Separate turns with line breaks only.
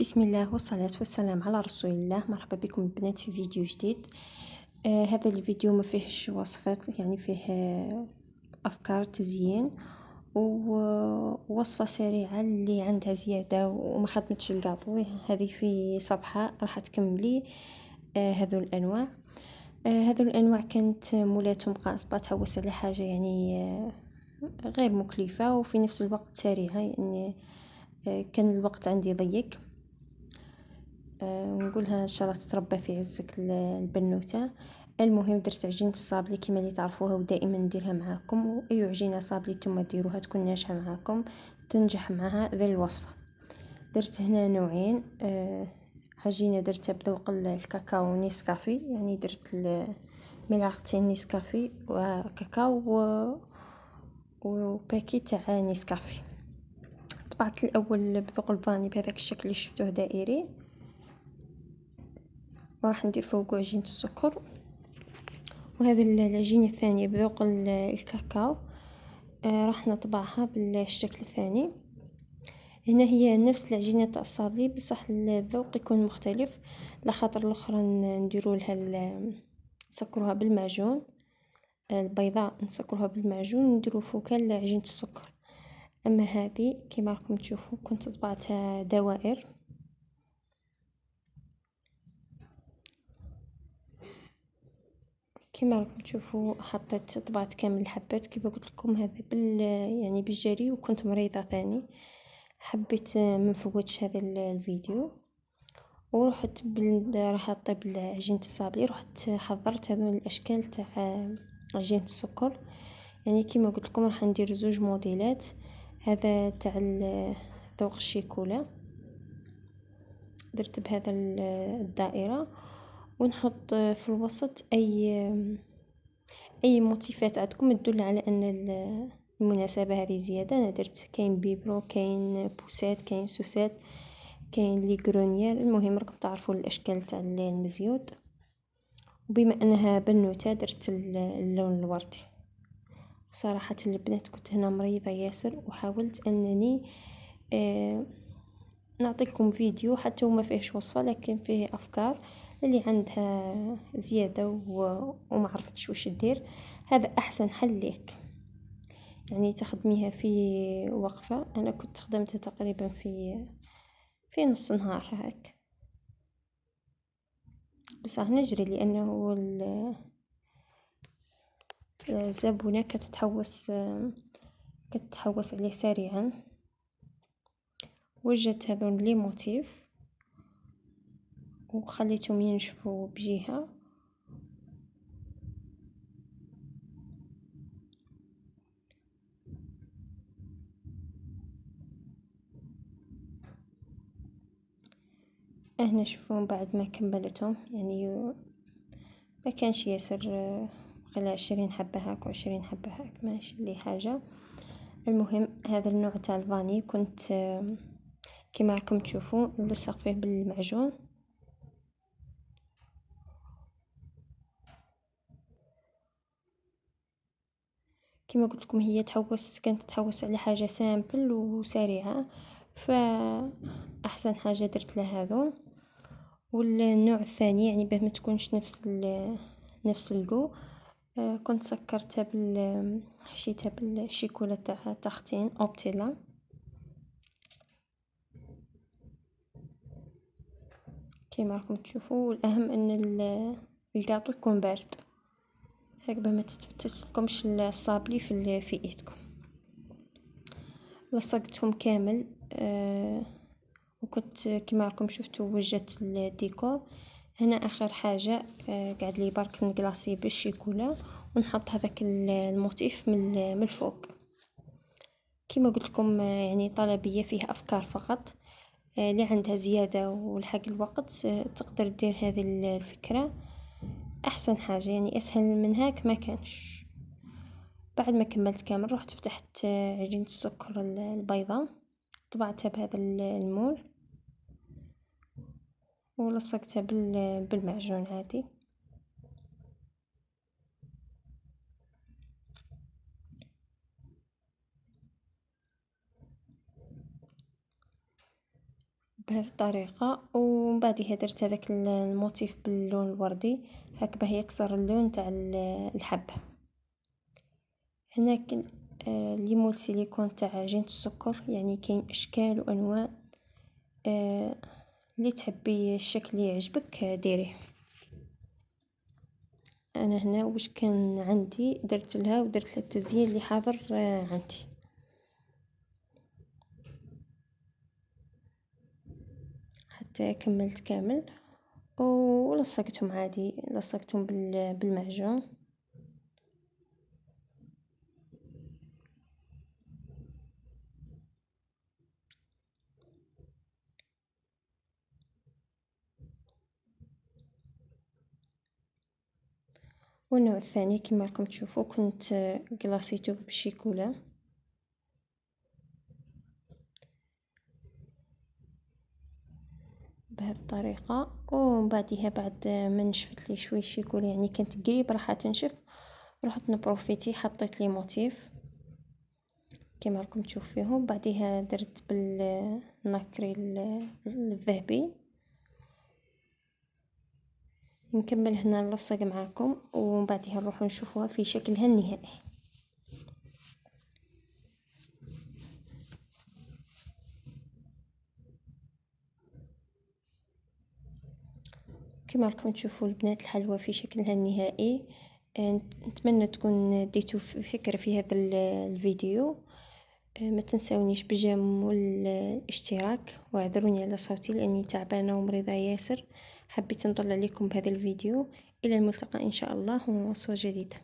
بسم الله والصلاة والسلام على رسول الله. مرحبا بكم البنات في فيديو جديد. هذا الفيديو ما فيهش وصفات، يعني فيه أفكار تزيين ووصفة سريعة اللي عندها زيادة وما خدمتش القاطو. هذه في صفحة راح تكملي هذو الأنواع. هذو الأنواع كانت مولاتهم قاصبة، تحوس على حاجة يعني غير مكلفة وفي نفس الوقت سريعة، يعني كان الوقت عندي ضيق. نقولها ان شاء الله تتربى في عزك البنوته. المهم درت عجينه الصابلي كما اللي تعرفوها ودائما نديرها معاكم، واي عجينه صابلي نتوما ديروها تكون ناجحه معاكم تنجح معها ذي الوصفه. درت هنا نوعين عجينه درتها بذوق الكاكاو نيسكافي، يعني درت ملعقتين نيسكافي وكاكاو وباكي تاع نيسكافي. طبعت الاول بذوق الفاني بهذاك الشكل اللي شفتوه دائري، وراح ندير فوقه عجينة السكر. وهذه العجينة الثانية بذوق الكاكاو راح نطبعها بالشكل الثاني. هنا هي نفس العجينة تاع الصابلي بصح الذوق يكون مختلف، لخاطر الاخرى نديروا لها نسكروها بالمعجون، البيضاء نسكروها بالمعجون ونديروا فوقها عجينة السكر. اما هذه كما راكم تشوفوا كنت طبعتها دوائر. كما راكم تشوفوا حطيت طبعت كامل الحبات كيما قلت لكم، هذا يعني بالجري، وكنت مريضه ثاني حبيت ما نفوتش هذا الفيديو. ورحت راح اطيب عجينه الصابلي، رحت حضرت هذول الاشكال تاع عجينه السكر. يعني كيما قلت لكم راح ندير زوج موديلات، هذا تاع ذوق الشيكولا درت بهذا الدائره، ونحط في الوسط اي موتيفات عندكم تدل على ان المناسبه هذه زياده. انا درت كاين بيبرو، كاين بوسات، كاين سوسات، كاين لي غرونيير. المهم راكم تعرفوا الاشكال تاع المزيود. وبما انها بنوته درت اللون الوردي. صراحه البنات كنت هنا مريضه ياسر، وحاولت انني نعطيكم فيديو حتى وما فيهش وصفه لكن فيه افكار اللي عندها زياده وما عرفتش واش دير. هذا احسن حل ليك، يعني تخدميها في وقفه. انا كنت خدمتها تقريبا في نص نهار هاك، بصح نجري لانه الزبونه كتتحوس عليه سريعا. وجدت هذول لي موتيف وخليتهم ينشفوا بجهه، هنا شوفوا بعد ما كملتهم، يعني ما كانش ياسر، خلى 20 حبة هاك و20 حبة هاك ماشي لي حاجة. المهم هذا النوع تاع الفاني كنت كما راكم تشوفوا نلصق فيه بالمعجون. كما قلت لكم هي كانت تحوس على حاجة سامبل وسريعة، فأحسن حاجة درت لها هذو. والنوع الثاني يعني به ما تكونش نفس الجو، كنت سكرتها حشيتها بالشيكولا تاع تختين اوبتيلا. كيما راكم تشوفوا، والاهم ان الكاطو يكون بارد هكذا ما تتفتتلكمش الصابلي في ايدكم. لصقتهم كامل وكنت كيما راكم شفتوا وجدت الديكور. هنا اخر حاجه قاعد لي برك نكلاصي بالشيكولا ونحط هذاك الموتيف من الفوق. كيما قلت لكم يعني طلبيه فيه افكار فقط، اللي عندها زياده والحق الوقت تقدر دير هذه الفكره. احسن حاجه يعني اسهل من هاك ما كانش. بعد ما كملت كامل رحت فتحت عجينه السكر البيضاء، طبعتها بهذا المول ولصقتها بالمعجون عادي. بهذه الطريقة. ومن بعدها درت هذاك الموتيف باللون الوردي هاك باه يكسر اللون تاع الحبة. هنا ليمول سيليكون تاع عجينة السكر، يعني كاين اشكال وانواع، اللي تحبي الشكل اللي يعجبك ديريه. انا هنا واش كان عندي درت لها ودرت لها التزيين اللي حاضر عندي. حتى كملت كامل ولصقتهم عادي، لصقتهم بالمعجون. والنوع الثاني كما راكم تشوفوا كنت قلاصيته بالشيكولا بهذه الطريقة. ومن بعدها بعد ما نشفت لي شوي الشيكولا، يعني كانت قريب راح تنشف، رحت نبروفيتي حطيت لي موتيف كما راكم تشوفوهم. بعدها درت بالنكري الذهبي. نكمل هنا نلصق معاكم ومن بعدها نروح نشوفوها في شكلها النهائي. كما راكم تشوفوا البنات الحلوى في شكلها النهائي. نتمنى تكون ديتوا فكرة في هذا الفيديو. ما تنسونيش بالجيم والاشتراك، واعذروني على صوتي لاني تعبانه ومريضه ياسر. حبيت نطلع لكم بهذا الفيديو. الى الملتقى ان شاء الله ووصفه جديده.